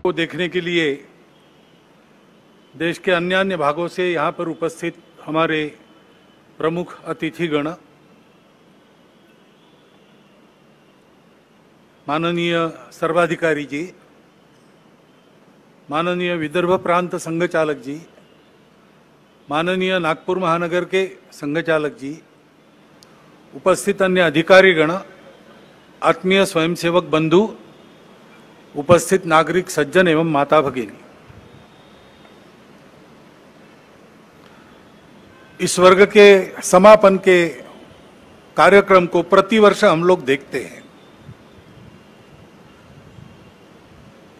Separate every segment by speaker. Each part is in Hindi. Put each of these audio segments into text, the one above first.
Speaker 1: को देखने के लिए देश के अन्य अन्य भागों से यहाँ पर उपस्थित हमारे प्रमुख अतिथिगण, माननीय सर्वाधिकारी जी, माननीय विदर्भ प्रांत संघचालक जी, माननीय नागपुर महानगर के संघचालक जी, उपस्थित अन्य अधिकारीगण, आत्मीय स्वयंसेवक बंधु, उपस्थित नागरिक सज्जन एवं माता भगिनी, इस वर्ग के समापन के कार्यक्रम को प्रतिवर्ष हम लोग देखते हैं।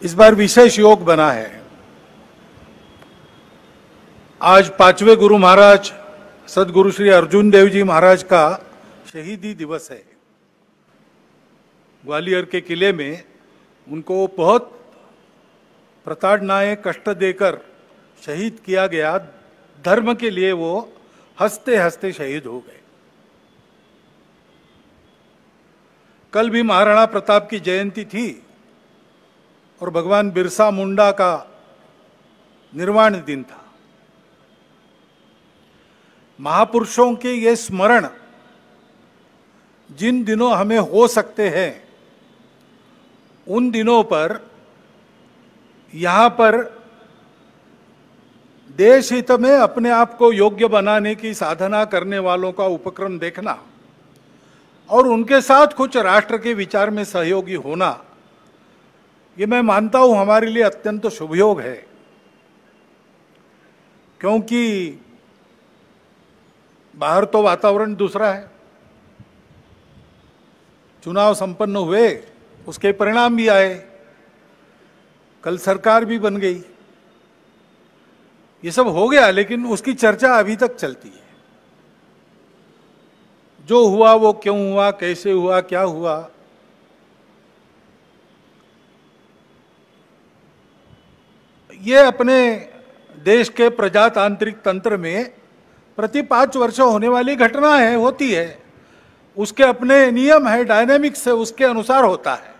Speaker 1: इस बार विशेष योग बना है। आज 5वें गुरु महाराज सदगुरु श्री अर्जुन देव जी महाराज का शहीदी दिवस है। ग्वालियर के किले में उनको बहुत प्रताड़नाएं कष्ट देकर शहीद किया गया। धर्म के लिए वो हंसते हंसते शहीद हो गए। कल भी महाराणा प्रताप की जयंती थी और भगवान बिरसा मुंडा का निर्वाण दिन था। महापुरुषों के ये स्मरण जिन दिनों हमें हो सकते हैं, उन दिनों पर यहाँ पर देश हित में अपने आप को योग्य बनाने की साधना करने वालों का उपक्रम देखना और उनके साथ कुछ राष्ट्र के विचार में सहयोगी होना, ये मैं मानता हूं हमारे लिए अत्यंत शुभयोग है। क्योंकि बाहर तो वातावरण दूसरा है। चुनाव संपन्न हुए, उसके परिणाम भी आए, कल सरकार भी बन गई, ये सब हो गया, लेकिन उसकी चर्चा अभी तक चलती है। जो हुआ वो क्यों हुआ, कैसे हुआ, क्या हुआ, ये अपने देश के प्रजातांत्रिक तंत्र में प्रति 5 वर्ष होने वाली घटना है, होती है। उसके अपने नियम है, डायनेमिक्स है, उसके अनुसार होता है।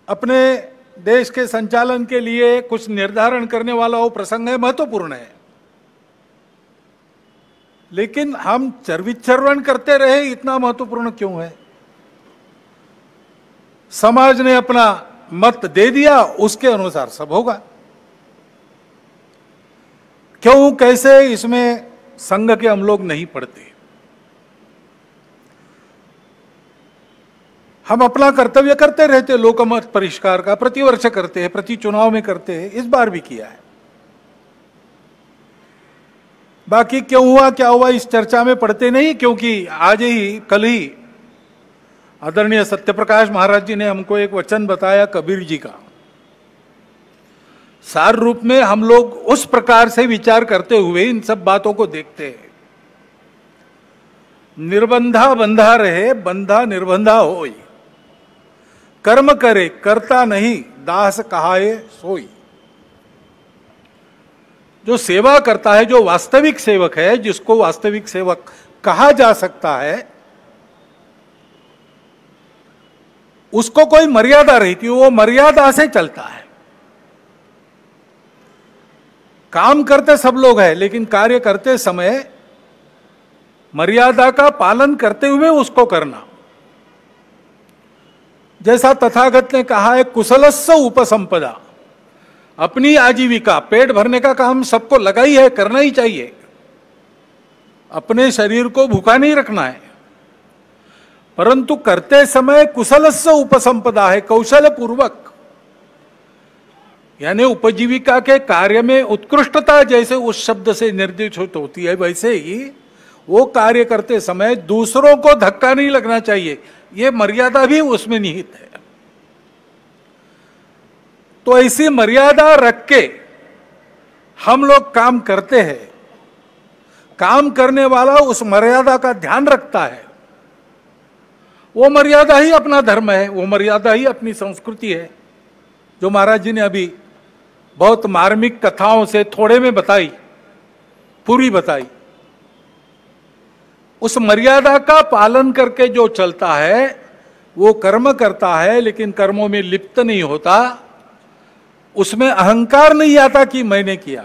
Speaker 1: अपने देश के संचालन के लिए कुछ निर्धारण करने वाला वो प्रसंग है, महत्वपूर्ण है। लेकिन हम चर्विचर्वण करते रहे, इतना महत्वपूर्ण क्यों है? समाज ने अपना मत दे दिया, उसके अनुसार सब होगा। क्यों कैसे, इसमें संघ के हम लोग नहीं पढ़ते। हम अपना कर्तव्य करते रहते, लोकमत परिष्कार का प्रतिवर्ष करते हैं, प्रति चुनाव में करते हैं, इस बार भी किया है। बाकी क्यों हुआ क्या हुआ इस चर्चा में पढ़ते नहीं, क्योंकि आज ही कल ही आदरणीय सत्यप्रकाश महाराज जी ने हमको एक वचन बताया कबीर जी का। सार रूप में हम लोग उस प्रकार से विचार करते हुए इन सब बातों को देखते हैं। निर्बंधा बंधा रहे, बंधा निर्बंधा होई, कर्म करे करता नहीं, दास कहाए सोई। जो सेवा करता है, जो वास्तविक सेवक है, जिसको वास्तविक सेवक कहा जा सकता है, उसको कोई मर्यादा रहती है, वो मर्यादा से चलता है। काम करते सब लोग हैं, लेकिन कार्य करते समय मर्यादा का पालन करते हुए उसको करना। जैसा तथागत ने कहा है, कुशलस्य उपसंपदा, अपनी आजीविका, पेट भरने का काम सबको लगा ही है, करना ही चाहिए। अपने शरीर को भूखा नहीं रखना है, परंतु करते समय कुशलस्य उपसंपदा है, कौशल पूर्वक। यानी उपजीविका के कार्य में उत्कृष्टता जैसे उस शब्द से निर्दिष्ट होती है, वैसे ही वो कार्य करते समय दूसरों को धक्का नहीं लगना चाहिए, ये मर्यादा भी उसमें निहित है। तो ऐसी मर्यादा रख के हम लोग काम करते हैं। काम करने वाला उस मर्यादा का ध्यान रखता है। वो मर्यादा ही अपना धर्म है, वो मर्यादा ही अपनी संस्कृति है, जो महाराज जी ने अभी बहुत मार्मिक कथाओं से थोड़े में बताई, पूरी बताई। उस मर्यादा का पालन करके जो चलता है, वो कर्म करता है लेकिन कर्मों में लिप्त नहीं होता, उसमें अहंकार नहीं आता कि मैंने किया,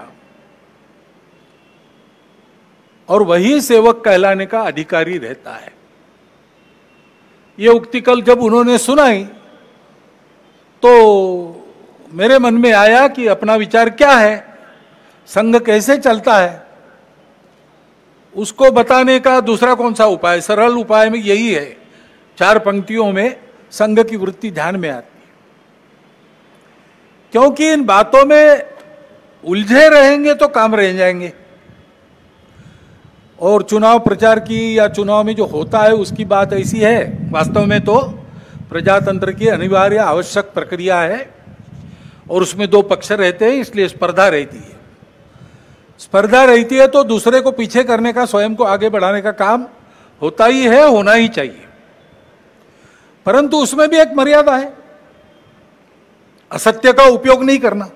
Speaker 1: और वही सेवक कहलाने का अधिकारी रहता है। ये उक्ति कल जब उन्होंने सुनाई तो मेरे मन में आया कि अपना विचार क्या है, संघ कैसे चलता है, उसको बताने का दूसरा कौन सा उपाय। सरल उपाय में यही है, 4 पंक्तियों में संघ की वृत्ति ध्यान में आती है। क्योंकि इन बातों में उलझे रहेंगे तो काम रह जाएंगे, और चुनाव प्रचार की या चुनाव में जो होता है उसकी बात ऐसी है, वास्तव में तो प्रजातंत्र की अनिवार्य आवश्यक प्रक्रिया है, और उसमें 2 पक्ष रहते हैं, इसलिए स्पर्धा रहती है। स्पर्धा रहती है तो दूसरे को पीछे करने का, स्वयं को आगे बढ़ाने का काम होता ही है, होना ही चाहिए, परंतु उसमें भी एक मर्यादा है, असत्य का उपयोग नहीं करना।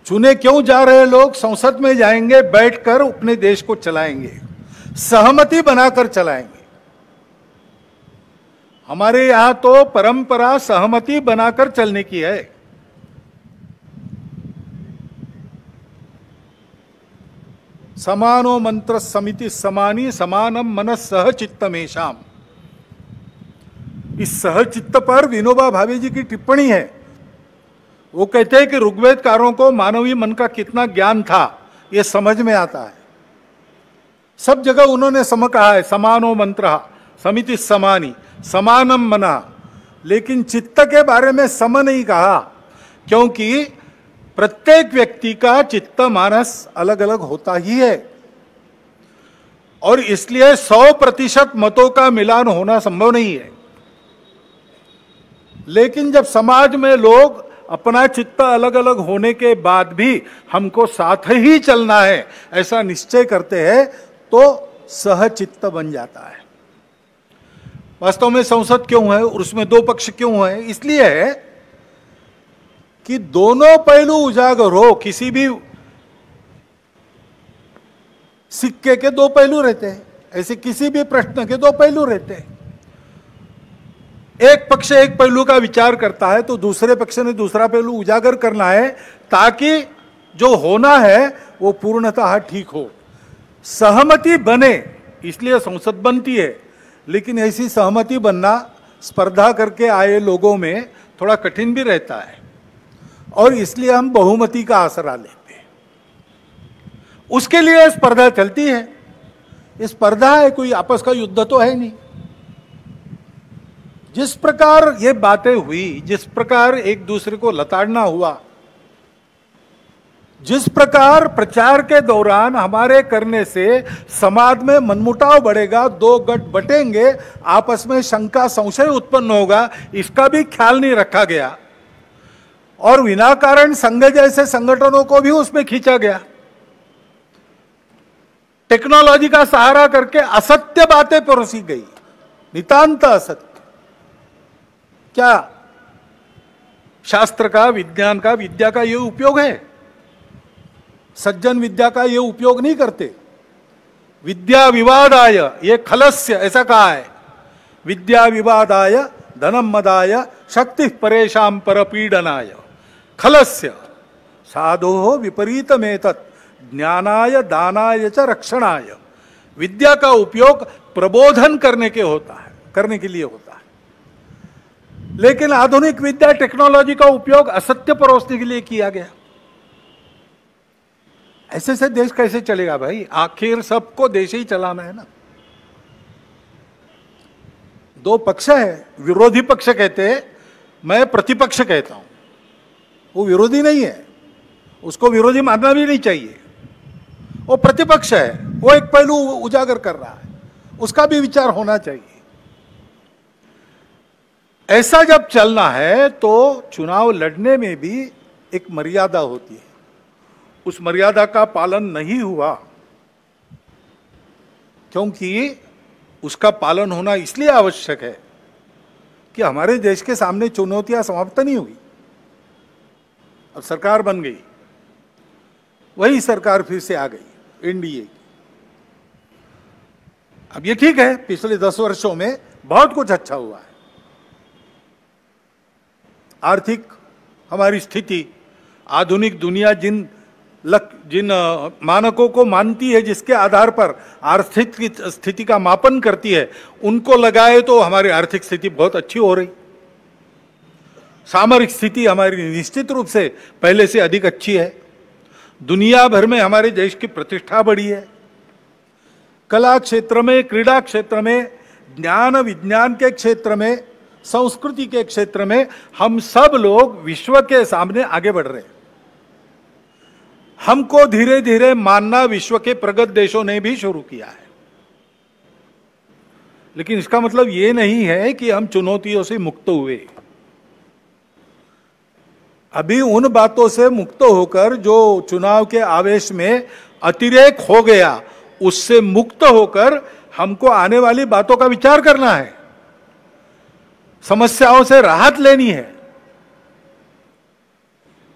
Speaker 1: चुने क्यों जा रहे लोग, संसद में जाएंगे, बैठकर अपने देश को चलाएंगे, सहमति बनाकर चलाएंगे। हमारे यहां तो परंपरा सहमति बनाकर चलने की है। समानो मंत्र समिति समानी समानम मनस सह चित्तमेशाम। इस सहचित्त पर विनोबा भावे जी की टिप्पणी है। वो कहते हैं कि ऋग्वेदकारों को मानवीय मन का कितना ज्ञान था ये समझ में आता है। सब जगह उन्होंने सम कहा है, समानो मंत्र समिति समानी समानम मना, लेकिन चित्त के बारे में सम नहीं कहा, क्योंकि प्रत्येक व्यक्ति का चित्त मानस अलग अलग होता ही है, और इसलिए 100% मतों का मिलान होना संभव नहीं है। लेकिन जब समाज में लोग अपना चित्त अलग अलग होने के बाद भी हमको साथ ही चलना है ऐसा निश्चय करते हैं तो सहचित्त बन जाता है। वास्तव में संसद क्यों है और उसमें 2 पक्ष क्यों है? इसलिए है कि दोनों पहलू उजागर हो। किसी भी सिक्के के 2 पहलू रहते हैं, ऐसे किसी भी प्रश्न के 2 पहलू रहते हैं। एक पक्ष एक पहलू का विचार करता है तो दूसरे पक्ष ने दूसरा पहलू उजागर करना है, ताकि जो होना है वो पूर्णतः ठीक हो, सहमति बने। इसलिए संसद बनती है, लेकिन ऐसी सहमति बनना स्पर्धा करके आए लोगों में थोड़ा कठिन भी रहता है, और इसलिए हम बहुमति का आसरा लेते हैं। उसके लिए स्पर्धा चलती है। स्पर्धा है, कोई आपस का युद्ध तो है नहीं। जिस प्रकार ये बातें हुई, जिस प्रकार एक दूसरे को लताड़ना हुआ, जिस प्रकार प्रचार के दौरान हमारे करने से समाज में मनमुटाव बढ़ेगा, 2 गट बटेंगे, आपस में शंका संशय उत्पन्न होगा, इसका भी ख्याल नहीं रखा गया, और विनाकारण संघ जैसे संगठनों को भी उसमें खींचा गया। टेक्नोलॉजी का सहारा करके असत्य बातें परोसी गई, नितांत असत्य। क्या शास्त्र का, विज्ञान का, विद्या का ये उपयोग है? सज्जन विद्या का ये उपयोग नहीं करते। विद्या विवादाय ये खलस्य, ऐसा कहा है, विद्या विवादाय धनम मदाय शक्ति परेशान परपीडनाय खलस्य साधो विपरीतमेतत् ज्ञानाय दानाय च रक्षणाय। विद्या का उपयोग प्रबोधन करने के लिए होता है, लेकिन आधुनिक विद्या टेक्नोलॉजी का उपयोग असत्य परोसने के लिए किया गया। ऐसे से देश कैसे चलेगा भाई? आखिर सबको देश ही चलाना है ना। 2 पक्ष है, विरोधी पक्ष कहते हैं, मैं प्रतिपक्ष कहता हूं। वो विरोधी नहीं है, उसको विरोधी मानना भी नहीं चाहिए। वो प्रतिपक्ष है, वो एक पहलू उजागर कर रहा है, उसका भी विचार होना चाहिए। ऐसा जब चलना है तो चुनाव लड़ने में भी एक मर्यादा होती है। उस मर्यादा का पालन नहीं हुआ, क्योंकि उसका पालन होना इसलिए आवश्यक है कि हमारे देश के सामने चुनौतियां समाप्त नहीं हुई। अब सरकार बन गई, वही सरकार फिर से आ गई, एनडीए की। अब ये ठीक है, पिछले 10 वर्षों में बहुत कुछ अच्छा हुआ है। आर्थिक हमारी स्थिति, आधुनिक दुनिया जिन मानकों को मानती है, जिसके आधार पर आर्थिक स्थिति का मापन करती है, उनको लगाए तो हमारी आर्थिक स्थिति बहुत अच्छी हो रही। सामरिक स्थिति हमारी निश्चित रूप से पहले से अधिक अच्छी है। दुनिया भर में हमारे देश की प्रतिष्ठा बढ़ी है। कला क्षेत्र में, क्रीड़ा क्षेत्र में, ज्ञान विज्ञान के क्षेत्र में, संस्कृति के क्षेत्र में हम सब लोग विश्व के सामने आगे बढ़ रहे हैं। हमको धीरे धीरे मानना विश्व के प्रगत देशों ने भी शुरू किया है। लेकिन इसका मतलब यह नहीं है कि हम चुनौतियों से मुक्त हुए। अभी उन बातों से मुक्त होकर, जो चुनाव के आवेश में अतिरेक हो गया, उससे मुक्त होकर हमको आने वाली बातों का विचार करना है, समस्याओं से राहत लेनी है।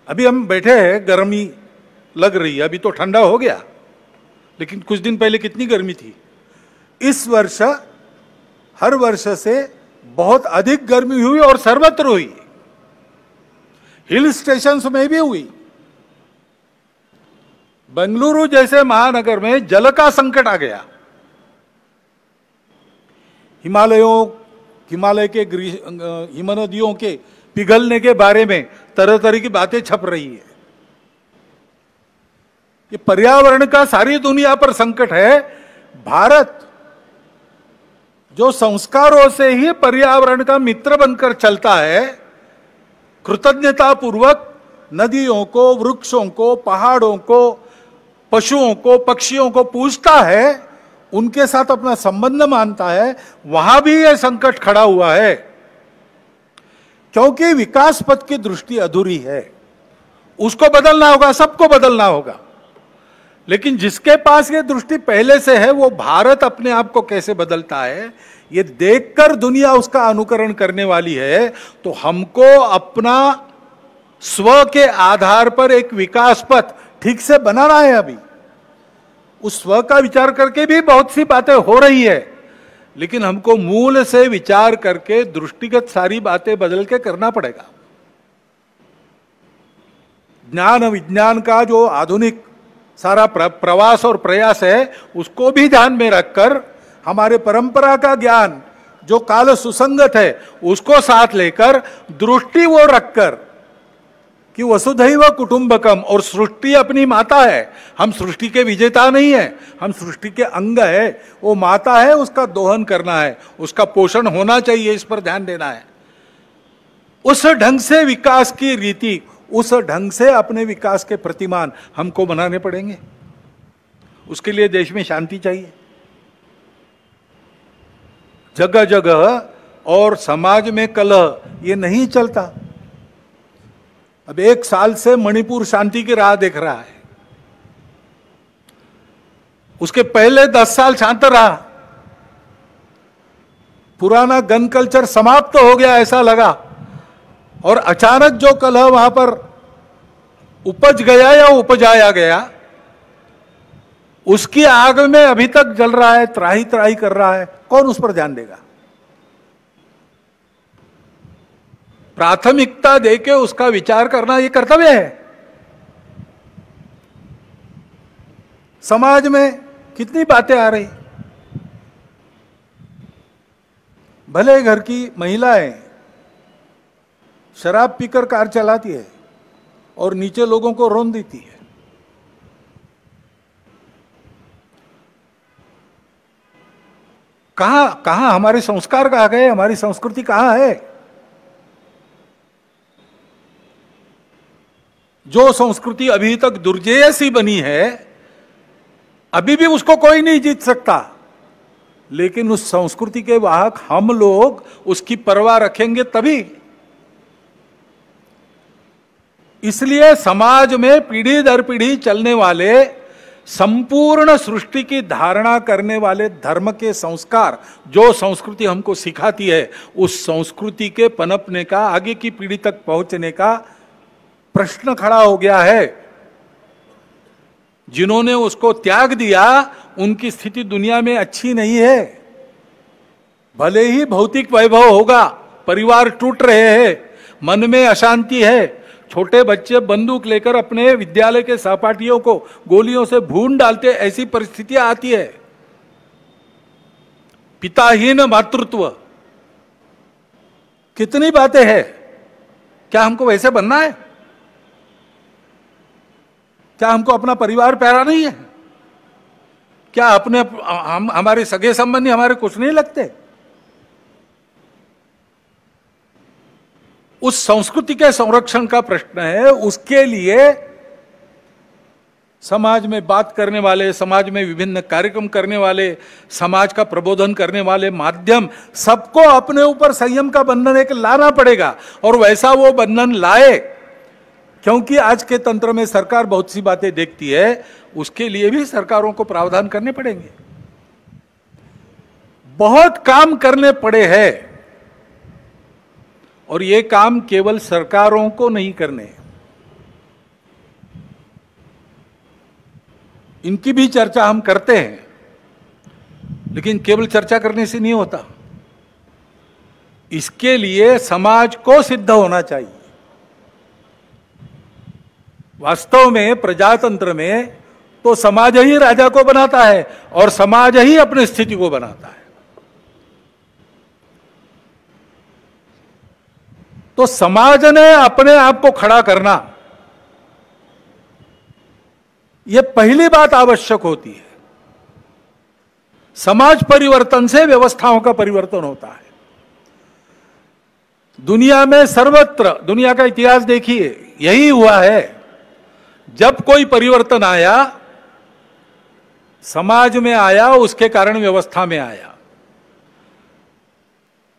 Speaker 1: अभी हम बैठे हैं, गर्मी लग रही है, अभी तो ठंडा हो गया, लेकिन कुछ दिन पहले कितनी गर्मी थी। इस वर्ष हर वर्ष से बहुत अधिक गर्मी हुई और सर्वत्र हुई, हिल स्टेशंस में भी हुई। बेंगलुरु जैसे महानगर में जल का संकट आ गया। हिमालय के हिमनदियों के पिघलने के बारे में तरह तरह की बातें छप रही है। ये पर्यावरण का सारी दुनिया पर संकट है। भारत जो संस्कारों से ही पर्यावरण का मित्र बनकर चलता है, कृतज्ञता पूर्वक नदियों को, वृक्षों को, पहाड़ों को, पशुओं को, पक्षियों को पूजता है, उनके साथ अपना संबंध मानता है, वहां भी यह संकट खड़ा हुआ है। क्योंकि विकास पथ की दृष्टि अधूरी है। उसको बदलना होगा, सबको बदलना होगा। लेकिन जिसके पास ये दृष्टि पहले से है, वो भारत अपने आप को कैसे बदलता है, ये देखकर दुनिया उसका अनुकरण करने वाली है। तो हमको अपना स्व के आधार पर एक विकास पथ ठीक से बनाना है। अभी उस स्व का विचार करके भी बहुत सी बातें हो रही है, लेकिन हमको मूल से विचार करके दृष्टिगत सारी बातें बदल के करना पड़ेगा। ज्ञान विज्ञान का जो आधुनिक सारा प्रवास और प्रयास है, उसको भी ध्यान में रखकर, हमारे परंपरा का ज्ञान जो काल सुसंगत है, उसको साथ लेकर, दृष्टि वो रखकर कि वसुधैव कुटुंबकम, और सृष्टि अपनी माता है। हम सृष्टि के विजेता नहीं है, हम सृष्टि के अंग है। वो माता है, उसका दोहन करना है, उसका पोषण होना चाहिए, इस पर ध्यान देना है। उस ढंग से विकास की रीति, उस ढंग से अपने विकास के प्रतिमान हमको बनाने पड़ेंगे। उसके लिए देश में शांति चाहिए। जगह जगह और समाज में कलह ये नहीं चलता। अब 1 साल से मणिपुर शांति की राह देख रहा है। उसके पहले 10 साल शांत रहा। पुराना गन कल्चर समाप्त हो गया ऐसा लगा, और अचानक जो कलह वहां पर उपज गया या उपजाया गया, उसकी आग में अभी तक जल रहा है, त्राही त्राही कर रहा है। कौन उस पर ध्यान देगा? प्राथमिकता देके उसका विचार करना ये कर्तव्य है। समाज में कितनी बातें आ रही, भले घर की महिलाएं शराब पीकर कार चलाती है और नीचे लोगों को रौंद देती है। कहां हमारे संस्कार कहां गए? हमारी संस्कृति कहां है? जो संस्कृति अभी तक दुर्जेय सी बनी है, अभी भी उसको कोई नहीं जीत सकता। लेकिन उस संस्कृति के वाहक हम लोग उसकी परवाह रखेंगे तभी। इसलिए समाज में पीढ़ी दर पीढ़ी चलने वाले, संपूर्ण सृष्टि की धारणा करने वाले धर्म के संस्कार, जो संस्कृति हमको सिखाती है, उस संस्कृति के पनपने का, आगे की पीढ़ी तक पहुंचने का प्रश्न खड़ा हो गया है। जिन्होंने उसको त्याग दिया, उनकी स्थिति दुनिया में अच्छी नहीं है। भले ही भौतिक वैभव होगा, परिवार टूट रहे हैं, मन में अशांति है, छोटे बच्चे बंदूक लेकर अपने विद्यालय के सहपाठियों को गोलियों से भून डालते, ऐसी परिस्थितियां आती है। पिताहीन मातृत्व, कितनी बातें हैं। क्या हमको वैसे बनना है? क्या हमको अपना परिवार प्यारा नहीं है? क्या हमारे सगे संबंधी हमारे कुछ नहीं लगते? उस संस्कृति के संरक्षण का प्रश्न है। उसके लिए समाज में बात करने वाले, समाज में विभिन्न कार्यक्रम करने वाले, समाज का प्रबोधन करने वाले माध्यम, सबको अपने ऊपर संयम का बंधन एक लाना पड़ेगा। और वैसा वो बंधन लाए, क्योंकि आज के तंत्र में सरकार बहुत सी बातें देखती है, उसके लिए भी सरकारों को प्रावधान करने पड़ेंगे। बहुत काम करने पड़े हैं, और ये काम केवल सरकारों को नहीं करने, इनकी भी चर्चा हम करते हैं, लेकिन केवल चर्चा करने से नहीं होता। इसके लिए समाज को सिद्ध होना चाहिए। वास्तव में प्रजातंत्र में तो समाज ही राजा को बनाता है और समाज ही अपनी स्थिति को बनाता है। तो समाज ने अपने आप को खड़ा करना, यह पहली बात आवश्यक होती है। समाज परिवर्तन से व्यवस्थाओं का परिवर्तन होता है। दुनिया में सर्वत्र, दुनिया का इतिहास देखिए, यही हुआ है। जब कोई परिवर्तन आया, समाज में आया, उसके कारण व्यवस्था में आया।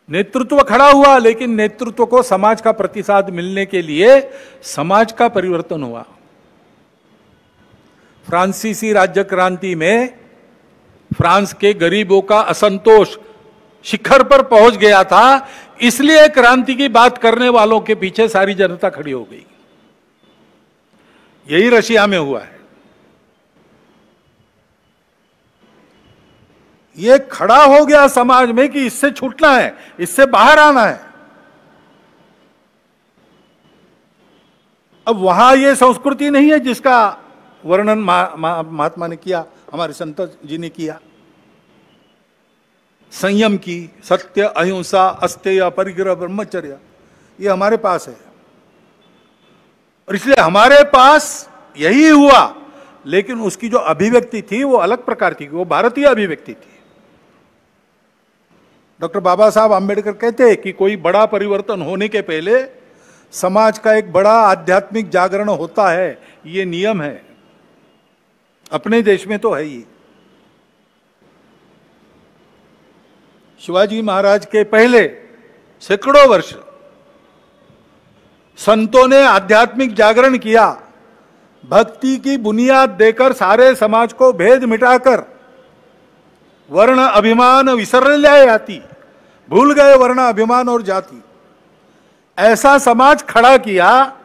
Speaker 1: नेतृत्व खड़ा हुआ, लेकिन नेतृत्व को समाज का प्रतिसाद मिलने के लिए समाज का परिवर्तन हुआ। फ्रांसीसी राज्य क्रांति में फ्रांस के गरीबों का असंतोष शिखर पर पहुंच गया था, इसलिए क्रांति की बात करने वालों के पीछे सारी जनता खड़ी हो गई। यही रशिया में हुआ है। ये खड़ा हो गया समाज में कि इससे छूटना है, इससे बाहर आना है। अब वहां ये संस्कृति नहीं है जिसका वर्णन महात्मा ने किया, हमारे संत जी ने किया। संयम की, सत्य, अहिंसा, अस्तेय, परिग्रह, ब्रह्मचर्य, ये हमारे पास है। और इसलिए हमारे पास यही हुआ, लेकिन उसकी जो अभिव्यक्ति थी वो अलग प्रकार थी, वो भारतीय अभिव्यक्ति थी। डॉक्टर बाबा साहब आम्बेडकर कहते हैं कि कोई बड़ा परिवर्तन होने के पहले समाज का एक बड़ा आध्यात्मिक जागरण होता है, ये नियम है। अपने देश में तो है ही। शिवाजी महाराज के पहले सैकड़ों वर्ष संतों ने आध्यात्मिक जागरण किया, भक्ति की बुनियाद देकर सारे समाज को भेद मिटाकर वर्ण अभिमान विसर जाती, भूल गए वर्ण अभिमान और जाति, ऐसा समाज खड़ा किया।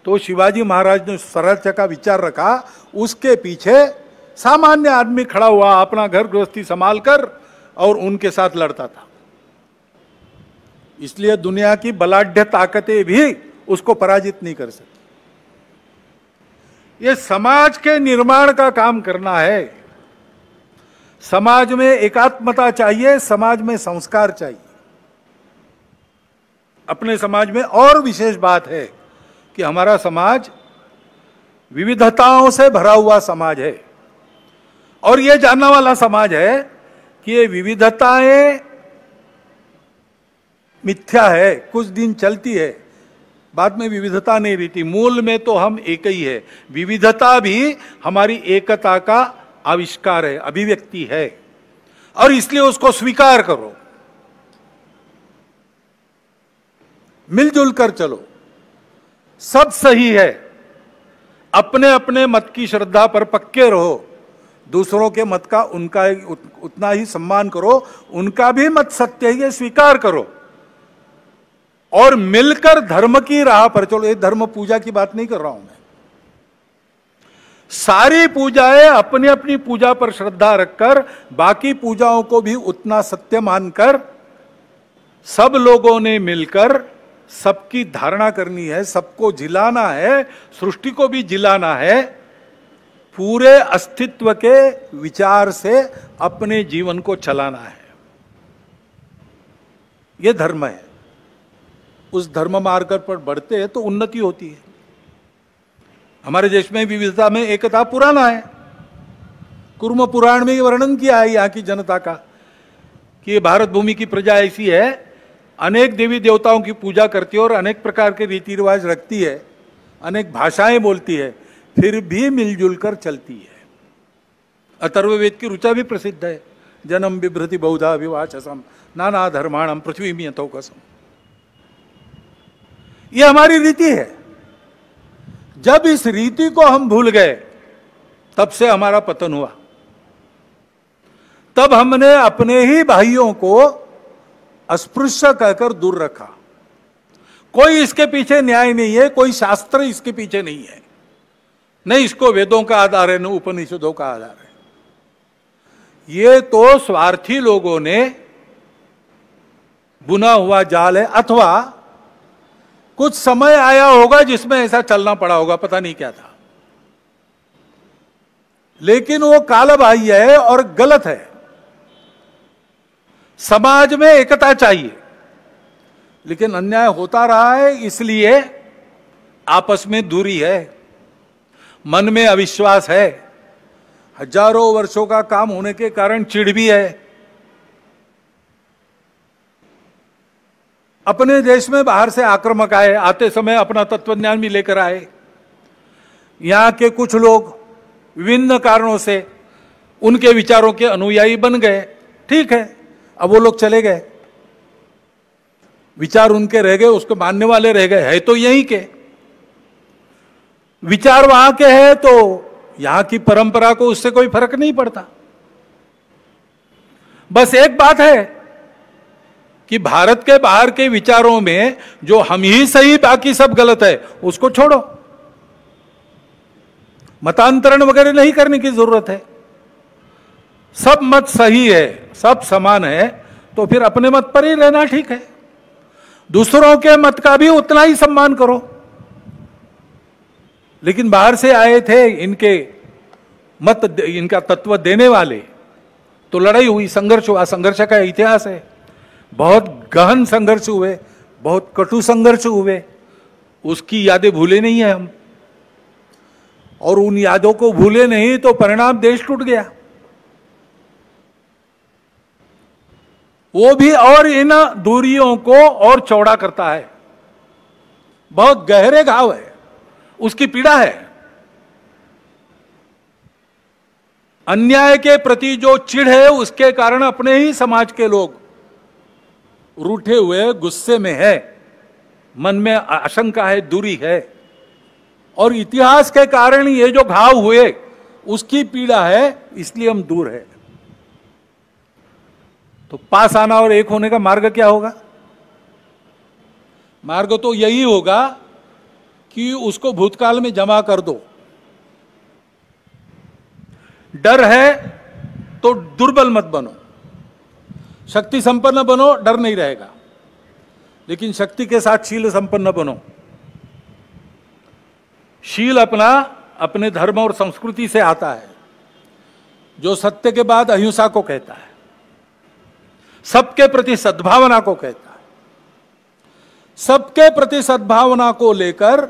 Speaker 1: तो शिवाजी महाराज ने स्वराज्य का विचार रखा, उसके पीछे सामान्य आदमी खड़ा हुआ, अपना घर गृहस्थी संभाल कर, और उनके साथ लड़ता था। इसलिए दुनिया की बलाढ्य ताकतें भी उसको पराजित नहीं कर सकती। ये समाज के निर्माण का काम करना है। समाज में एकात्मता चाहिए, समाज में संस्कार चाहिए। अपने समाज में और विशेष बात है कि हमारा समाज विविधताओं से भरा हुआ समाज है, और यह जानने वाला समाज है कि ये विविधताएं मिथ्या है, कुछ दिन चलती है, बाद में विविधता नहीं रहती। मूल में तो हम एक ही है। विविधता भी हमारी एकता का आविष्कार है, अभिव्यक्ति है, और इसलिए उसको स्वीकार करो, मिलजुल कर चलो, सब सही है। अपने अपने मत की श्रद्धा पर पक्के रहो, दूसरों के मत का उनका उतना ही सम्मान करो, उनका भी मत सत्य है ये स्वीकार करो, और मिलकर धर्म की राह पर चलो। ये धर्म पूजा की बात नहीं कर रहा हूं मैं। सारी पूजाएं अपनी अपनी पूजा पर श्रद्धा रखकर, बाकी पूजाओं को भी उतना सत्य मानकर, सब लोगों ने मिलकर सबकी धारणा करनी है, सबको जिलाना है, सृष्टि को भी जिलाना है, पूरे अस्तित्व के विचार से अपने जीवन को चलाना है। यह धर्म है। उस धर्म मार्ग पर बढ़ते हैं तो उन्नति होती है। हमारे देश में विविधता में एकता पुराना है। कुर्म पुराण में वर्णन किया है यहाँ की जनता का कि ये भारत भूमि की प्रजा ऐसी है, अनेक देवी देवताओं की पूजा करती है और अनेक प्रकार के रीति रिवाज रखती है, अनेक भाषाएं बोलती है, फिर भी मिलजुल कर चलती है। अथर्ववेद की ऋचा भी प्रसिद्ध है, जन्म बिभ्रति बहुधा विवाचसम नाना धर्माणम पृथ्वी में यथोकसम। ये हमारी रीति है। जब इस रीति को हम भूल गए तब से हमारा पतन हुआ। तब हमने अपने ही भाइयों को अस्पृश्य कहकर दूर रखा। कोई इसके पीछे न्याय नहीं है, कोई शास्त्र इसके पीछे नहीं है, नहीं इसको वेदों का आधार है, न उपनिषदों का आधार है। ये तो स्वार्थी लोगों ने बुना हुआ जाल है, अथवा कुछ समय आया होगा जिसमें ऐसा चलना पड़ा होगा, पता नहीं क्या था, लेकिन वो कालबाह्य है और गलत है। समाज में एकता चाहिए, लेकिन अन्याय होता रहा है, इसलिए आपस में दूरी है, मन में अविश्वास है, हजारों वर्षों का काम होने के कारण चिढ़ भी है। अपने देश में बाहर से आक्रमक आए, आते समय अपना तत्वज्ञान भी लेकर आए। यहां के कुछ लोग विभिन्न कारणों से उनके विचारों के अनुयायी बन गए, ठीक है, अब वो लोग चले गए, विचार उनके रह गए, उसको मानने वाले रह गए, है तो यहीं के विचार, वहां के हैं, तो यहां की परंपरा को उससे कोई फर्क नहीं पड़ता। बस एक बात है कि भारत के बाहर के विचारों में जो हम ही सही बाकी सब गलत है, उसको छोड़ो। मतांतरण वगैरह नहीं करने की जरूरत है। सब मत सही है, सब समान है, तो फिर अपने मत पर ही रहना ठीक है। दूसरों के मत का भी उतना ही सम्मान करो। लेकिन बाहर से आए थे इनके मत, इनका तत्व देने वाले, तो लड़ाई हुई, संघर्ष हुआ, संघर्ष का इतिहास है। बहुत गहन संघर्ष हुए, बहुत कटु संघर्ष हुए, उसकी यादें भूले नहीं है हम, और उन यादों को भूले नहीं तो परिणाम देश टूट गया। वो भी और इन दूरियों को और चौड़ा करता है। बहुत गहरे घाव है, उसकी पीड़ा है। अन्याय के प्रति जो चिढ़ है, उसके कारण अपने ही समाज के लोग रूठे हुए, गुस्से में है, मन में आशंका है, दूरी है, और इतिहास के कारण ये जो घाव हुए उसकी पीड़ा है, इसलिए हम दूर है। तो पास आना और एक होने का मार्ग क्या होगा? मार्ग तो यही होगा कि उसको भूतकाल में जमा कर दो। डर है तो दुर्बल मत बनो, शक्ति संपन्न बनो, डर नहीं रहेगा, लेकिन शक्ति के साथ शील संपन्न बनो। शील अपना अपने धर्म और संस्कृति से आता है, जो सत्य के बाद अहिंसा को कहता है, सबके प्रति सद्भावना को कहता है। सबके प्रति सद्भावना को लेकर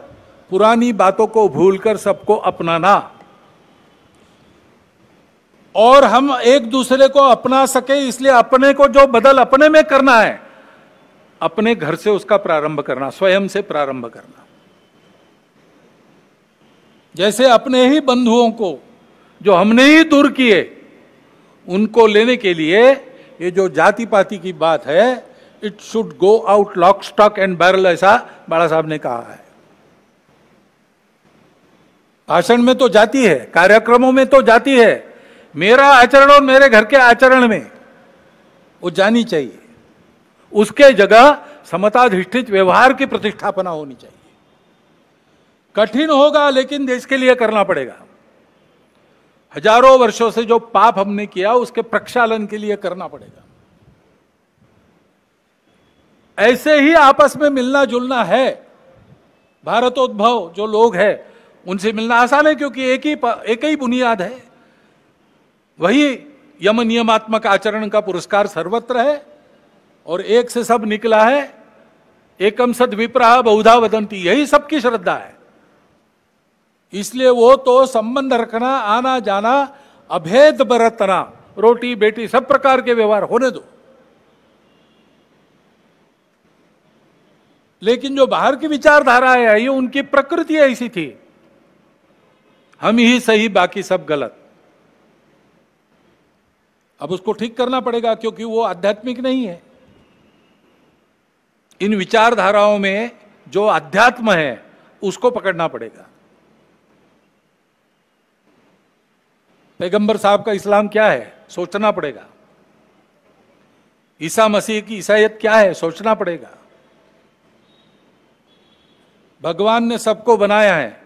Speaker 1: पुरानी बातों को भूलकर सबको अपनाना, और हम एक दूसरे को अपना सके इसलिए अपने को जो बदल अपने में करना है, अपने घर से उसका प्रारंभ करना, स्वयं से प्रारंभ करना। जैसे अपने ही बंधुओं को जो हमने ही दूर किए, उनको लेने के लिए ये जो जाति पाति की बात है, it should go out lock stock and barrel, ऐसा बाला साहब ने कहा है। भाषण में तो जाति है, कार्यक्रमों में तो जाति है, मेरा आचरण और मेरे घर के आचरण में वो जानी चाहिए। उसके जगह समताधिष्ठित व्यवहार की प्रतिष्ठापना होनी चाहिए। कठिन होगा, लेकिन देश के लिए करना पड़ेगा। हजारों वर्षों से जो पाप हमने किया उसके प्रक्षालन के लिए करना पड़ेगा। ऐसे ही आपस में मिलना जुलना है। भारतोद्भव जो लोग हैं उनसे मिलना आसान है, क्योंकि एक ही बुनियाद है, वही यम नियमात्मक आचरण का पुरस्कार सर्वत्र है और एक से सब निकला है। एकम सद विप्रहा बहुधा वदंती, यही सबकी श्रद्धा है। इसलिए वो तो संबंध रखना, आना जाना, अभेद बरतना, रोटी बेटी सब प्रकार के व्यवहार होने दो। लेकिन जो बाहर की विचारधारा है, ये उनकी प्रकृति ऐसी थी, हम ही सही बाकी सब गलत। अब उसको ठीक करना पड़ेगा, क्योंकि वो आध्यात्मिक नहीं है। इन विचारधाराओं में जो अध्यात्म है उसको पकड़ना पड़ेगा। पैगंबर साहब का इस्लाम क्या है, सोचना पड़ेगा। ईसा मसीह की ईसाईयत क्या है, सोचना पड़ेगा। भगवान ने सबको बनाया है,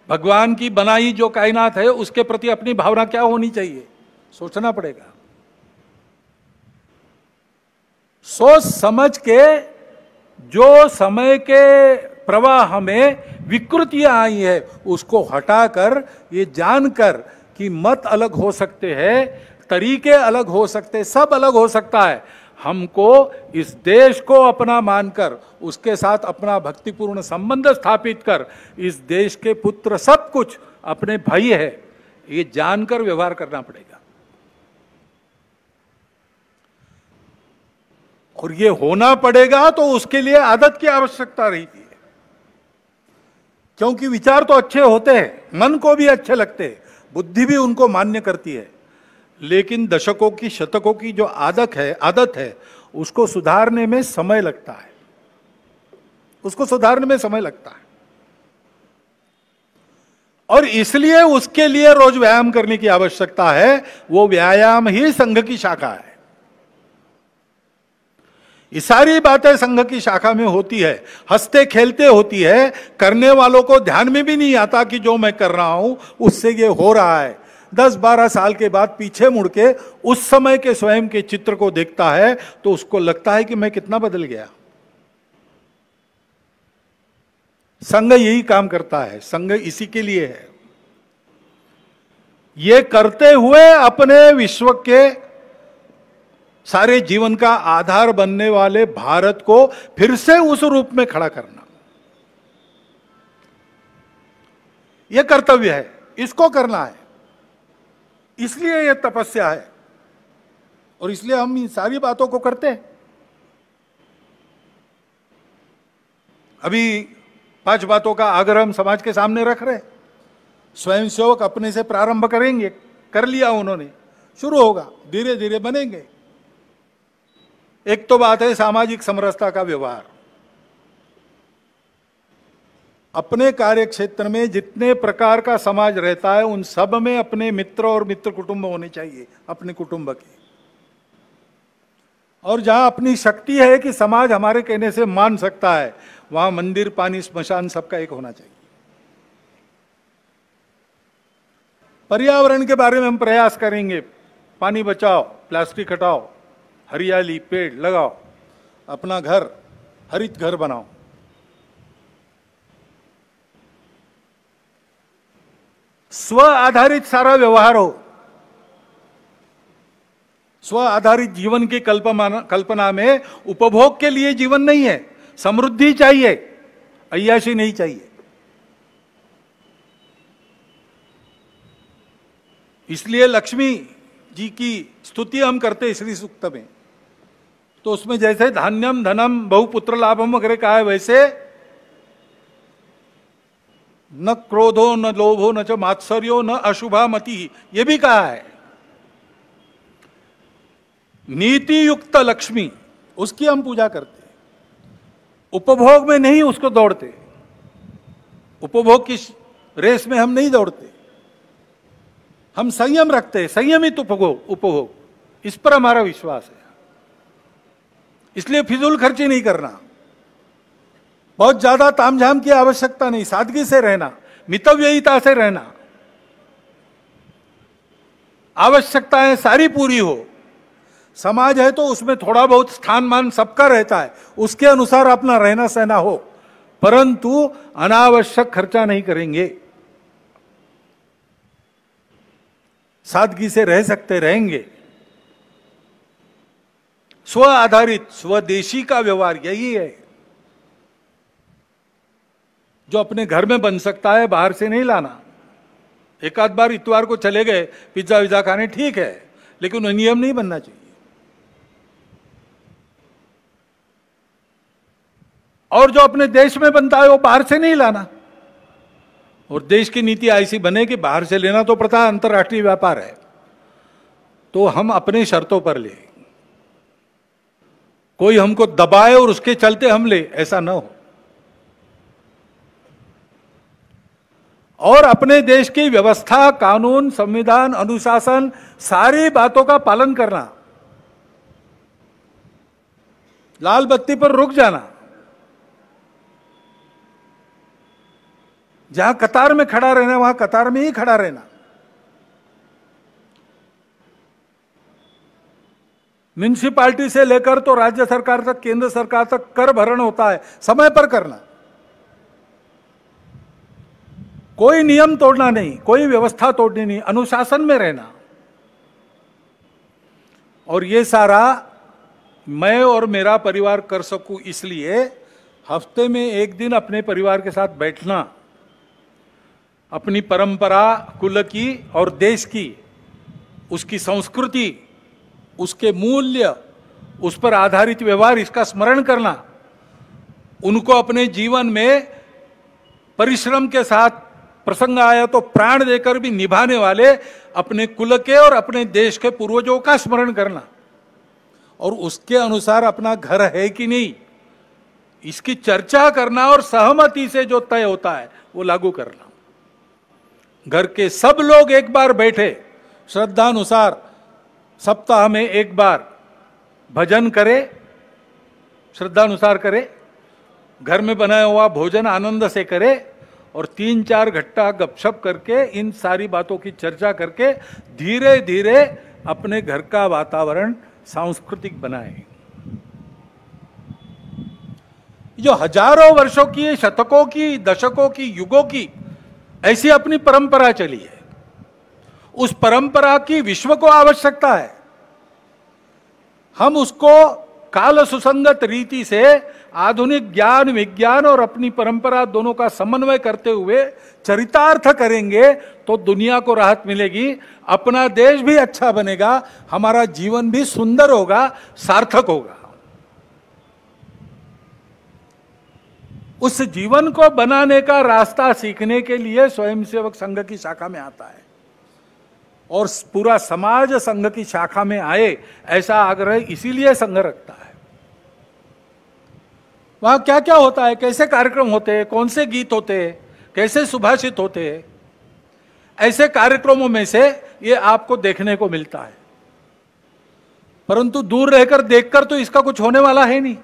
Speaker 1: भगवान की बनाई जो कायनात है उसके प्रति अपनी भावना क्या होनी चाहिए, सोचना पड़ेगा। सोच समझ के जो समय के प्रवाह में विकृतियां आई है उसको हटाकर, ये जानकर कि मत अलग हो सकते हैं, तरीके अलग हो सकते, सब अलग हो सकता है, हमको इस देश को अपना मानकर उसके साथ अपना भक्तिपूर्ण संबंध स्थापित कर, इस देश के पुत्र सब कुछ अपने भाई है, ये जानकर व्यवहार करना पड़ेगा। और ये होना पड़ेगा तो उसके लिए आदत की आवश्यकता रहती है, क्योंकि विचार तो अच्छे होते हैं, मन को भी अच्छे लगते हैं, बुद्धि भी उनको मान्य करती है, लेकिन दशकों की शतकों की जो आदत है उसको सुधारने में समय लगता है, उसको सुधारने में समय लगता है। और इसलिए उसके लिए रोज व्यायाम करने की आवश्यकता है। वो व्यायाम ही संघ की शाखा है। ये सारी बातें संघ की शाखा में होती है, हंसते खेलते होती है, करने वालों को ध्यान में भी नहीं आता कि जो मैं कर रहा हूं उससे ये हो रहा है। 10-12 साल के बाद पीछे मुड़ के उस समय के स्वयं के चित्र को देखता है तो उसको लगता है कि मैं कितना बदल गया। संघ यही काम करता है, संघ इसी के लिए है। ये करते हुए अपने विश्व के सारे जीवन का आधार बनने वाले भारत को फिर से उस रूप में खड़ा करना, यह कर्तव्य है, इसको करना है। इसलिए यह तपस्या है और इसलिए हम इन सारी बातों को करते हैं। अभी 5 बातों का आग्रह हम समाज के सामने रख रहे हैं। स्वयंसेवक अपने से प्रारंभ करेंगे, कर लिया उन्होंने, शुरू होगा, धीरे धीरे बनेंगे। एक तो बात है सामाजिक समरसता का व्यवहार। अपने कार्य क्षेत्र में जितने प्रकार का समाज रहता है उन सब में अपने मित्र और मित्र कुटुंब होने चाहिए, अपने कुटुंब के। और जहां अपनी शक्ति है कि समाज हमारे कहने से मान सकता है, वहां मंदिर, पानी, स्मशान सबका एक होना चाहिए। पर्यावरण के बारे में हम प्रयास करेंगे, पानी बचाओ, प्लास्टिक हटाओ, हरियाली, पेड़ लगाओ, अपना घर हरित घर बनाओ। स्व आधारित सारा व्यवहार हो, स्व आधारित जीवन की कल्पना में उपभोग के लिए जीवन नहीं है, समृद्धि चाहिए, अय्याशी नहीं चाहिए। इसलिए लक्ष्मी जी की स्तुति हम करते श्री सूक्त में, तो उसमें जैसे धान्यम धनम बहुपुत्र लाभम वगैरह कहा है, वैसे न क्रोधो न लोभो न च मात्सर्यो न अशुभा मति, ये भी कहा है। नीति युक्त लक्ष्मी, उसकी हम पूजा करते, उपभोग में नहीं उसको दौड़ते, उपभोग की रेस में हम नहीं दौड़ते, हम संयम रखते, संयमित उपभोग, इस पर हमारा विश्वास है। इसलिए फिजूल खर्ची नहीं करना, बहुत ज्यादा तामझाम की आवश्यकता नहीं, सादगी से रहना, मितव्ययिता से रहना। आवश्यकताएं सारी पूरी हो, समाज है तो उसमें थोड़ा बहुत स्थान मान सबका रहता है, उसके अनुसार अपना रहना सहना हो, परंतु अनावश्यक खर्चा नहीं करेंगे, सादगी से रह सकते रहेंगे। स्व आधारित स्वदेशी का व्यवहार यही है जो अपने घर में बन सकता है, बाहर से नहीं लाना। एक आध बार इतवार को चले गए पिज्जा विज्जा खाने, ठीक है, लेकिन वो नियम नहीं बनना चाहिए। और जो अपने देश में बनता है वो बाहर से नहीं लाना। और देश की नीति ऐसी बने कि बाहर से लेना तो पता है अंतर्राष्ट्रीय व्यापार है, तो हम अपने शर्तों पर ले, कोई हमको दबाए और उसके चलते हम ले, ऐसा ना हो। और अपने देश की व्यवस्था, कानून, संविधान, अनुशासन, सारी बातों का पालन करना, लाल बत्ती पर रुक जाना, जहां कतार में खड़ा रहना वहां कतार में ही खड़ा रहना। म्युनिसिपैलिटी से लेकर तो राज्य सरकार तक, केंद्र सरकार तक कर भरण होता है, समय पर करना, कोई नियम तोड़ना नहीं, कोई व्यवस्था तोड़नी नहीं, अनुशासन में रहना। और ये सारा मैं और मेरा परिवार कर सकूं, इसलिए हफ्ते में एक दिन अपने परिवार के साथ बैठना, अपनी परंपरा, कुल की और देश की, उसकी संस्कृति, उसके मूल्य, उस पर आधारित व्यवहार, इसका स्मरण करना, उनको अपने जीवन में परिश्रम के साथ प्रसंग आया तो प्राण देकर भी निभाने वाले अपने कुल के और अपने देश के पूर्वजों का स्मरण करना, और उसके अनुसार अपना घर है कि नहीं इसकी चर्चा करना, और सहमति से जो तय होता है वो लागू करना। घर के सब लोग एक बार बैठे, श्रद्धानुसार सप्ताह में एक बार भजन करे, श्रद्धानुसार करे, घर में बनाया हुआ भोजन आनंद से करे, और 3-4 घट्टा गपशप करके इन सारी बातों की चर्चा करके धीरे धीरे अपने घर का वातावरण सांस्कृतिक बनाए। जो हजारों वर्षों की, शतकों की, दशकों की, युगों की ऐसी अपनी परंपरा चली है, उस परंपरा की विश्व को आवश्यकता है। हम उसको काल सुसंगत रीति से आधुनिक ज्ञान, विज्ञान और अपनी परंपरा दोनों का समन्वय करते हुए चरितार्थ करेंगे तो दुनिया को राहत मिलेगी, अपना देश भी अच्छा बनेगा, हमारा जीवन भी सुंदर होगा, सार्थक होगा। उस जीवन को बनाने का रास्ता सीखने के लिए स्वयंसेवक संघ की शाखा में आता है, और पूरा समाज संघ की शाखा में आए, ऐसा आग्रह इसीलिए संघ रखता है। वहां क्या क्या होता है, कैसे कार्यक्रम होते हैं, कौन से गीत होते हैं, कैसे सुभाषित होते हैं, ऐसे कार्यक्रमों में से ये आपको देखने को मिलता है। परंतु दूर रहकर देखकर तो इसका कुछ होने वाला है नहीं,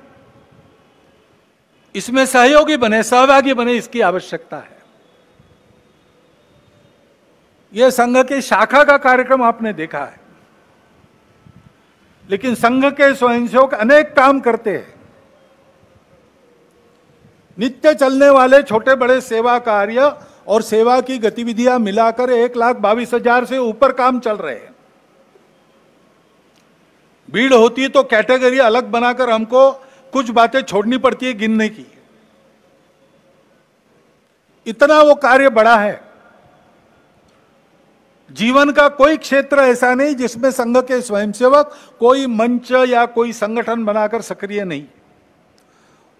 Speaker 1: इसमें सहयोगी बने, सहभागी बने, इसकी आवश्यकता है। यह संघ की शाखा का कार्यक्रम आपने देखा है, लेकिन संघ के स्वयंसेवक अनेक काम करते हैं। नित्य चलने वाले छोटे बड़े सेवा कार्य और सेवा की गतिविधियां मिलाकर 1,22,000 से ऊपर काम चल रहे हैं। भीड़ होती तो कैटेगरी अलग बनाकर हमको कुछ बातें छोड़नी पड़ती है गिनने की, इतना वो कार्य बड़ा है। जीवन का कोई क्षेत्र ऐसा नहीं जिसमें संघ के स्वयंसेवक कोई मंच या कोई संगठन बनाकर सक्रिय नहीं,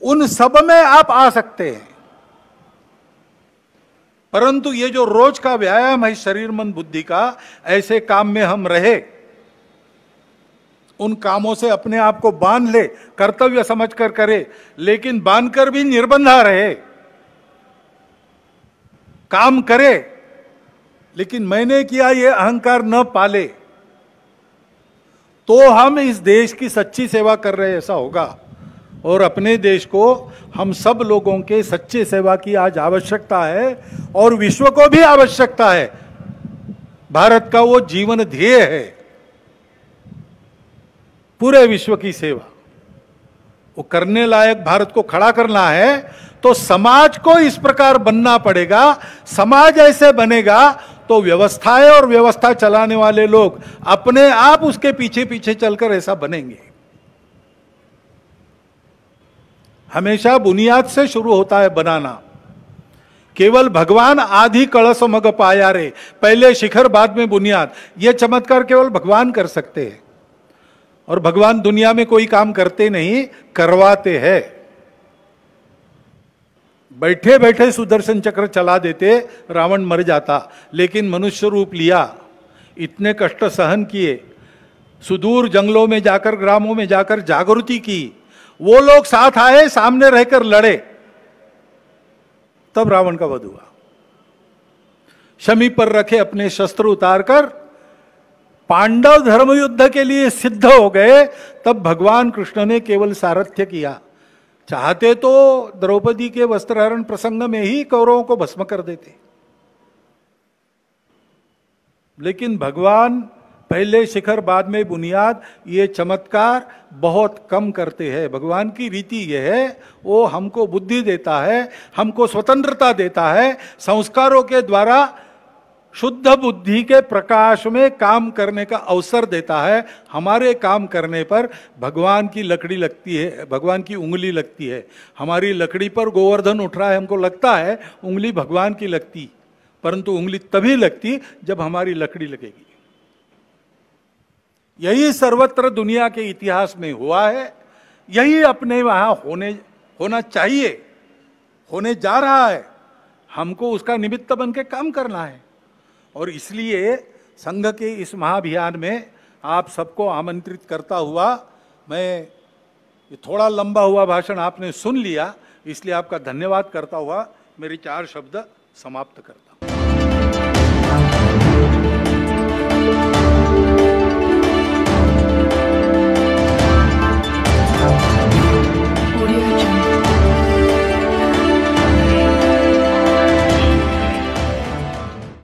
Speaker 1: उन सब में आप आ सकते हैं। परंतु ये जो रोज का व्यायाम है शरीर मन बुद्धि का, ऐसे काम में हम रहे, उन कामों से अपने आप को बांध ले, कर्तव्य समझकर करे, लेकिन बांधकर भी निर्बंधा रहे, काम करे, लेकिन मैंने किया ये अहंकार न पाले, तो हम इस देश की सच्ची सेवा कर रहे ऐसा होगा। और अपने देश को, हम सब लोगों के सच्चे सेवा की आज आवश्यकता है, और विश्व को भी आवश्यकता है। भारत का वो जीवन ध्येय है, पूरे विश्व की सेवा। वो करने लायक भारत को खड़ा करना है तो समाज को इस प्रकार बनना पड़ेगा। समाज ऐसे बनेगा तो व्यवस्थाएं और व्यवस्था चलाने वाले लोग अपने आप उसके पीछे पीछे चलकर ऐसा बनेंगे। हमेशा बुनियाद से शुरू होता है बनाना। केवल भगवान आदि कलश मग पाया रे, पहले शिखर बाद में बुनियाद, यह चमत्कार केवल भगवान कर सकते हैं। और भगवान दुनिया में कोई काम करते नहीं, करवाते हैं। बैठे बैठे सुदर्शन चक्र चला देते, रावण मर जाता, लेकिन मनुष्य रूप लिया, इतने कष्ट सहन किए, सुदूर जंगलों में जाकर, ग्रामों में जाकर जागृति की, वो लोग साथ आए, सामने रहकर लड़े, तब रावण का वध हुआ। शमी पर रखे अपने शस्त्र उतारकर पांडव धर्म युद्ध के लिए सिद्ध हो गए, तब भगवान कृष्ण ने केवल सारथ्य किया। चाहते तो द्रौपदी के वस्त्रहरण प्रसंग में ही कौरवों को भस्म कर देते, लेकिन भगवान पहले शिखर बाद में बुनियाद, ये चमत्कार बहुत कम करते हैं। भगवान की रीति यह है, वो हमको बुद्धि देता है, हमको स्वतंत्रता देता है, संस्कारों के द्वारा शुद्ध बुद्धि के प्रकाश में काम करने का अवसर देता है। हमारे काम करने पर भगवान की लकड़ी लगती है, भगवान की उंगली लगती है। हमारी लकड़ी पर गोवर्धन उठ रहा है, हमको लगता है उंगली भगवान की लगती, परंतु उंगली तभी लगती जब हमारी लकड़ी लगेगी। यही सर्वत्र दुनिया के इतिहास में हुआ है, यही अपने वहां होना चाहिए, होने जा रहा है। हमको उसका निमित्त बन के काम करना है। और इसलिए संघ के इस महाअभियान में आप सबको आमंत्रित करता हुआ, मैं ये थोड़ा लंबा हुआ भाषण आपने सुन लिया, इसलिए आपका धन्यवाद करता हुआ मेरे 4 शब्द समाप्त करता हूं।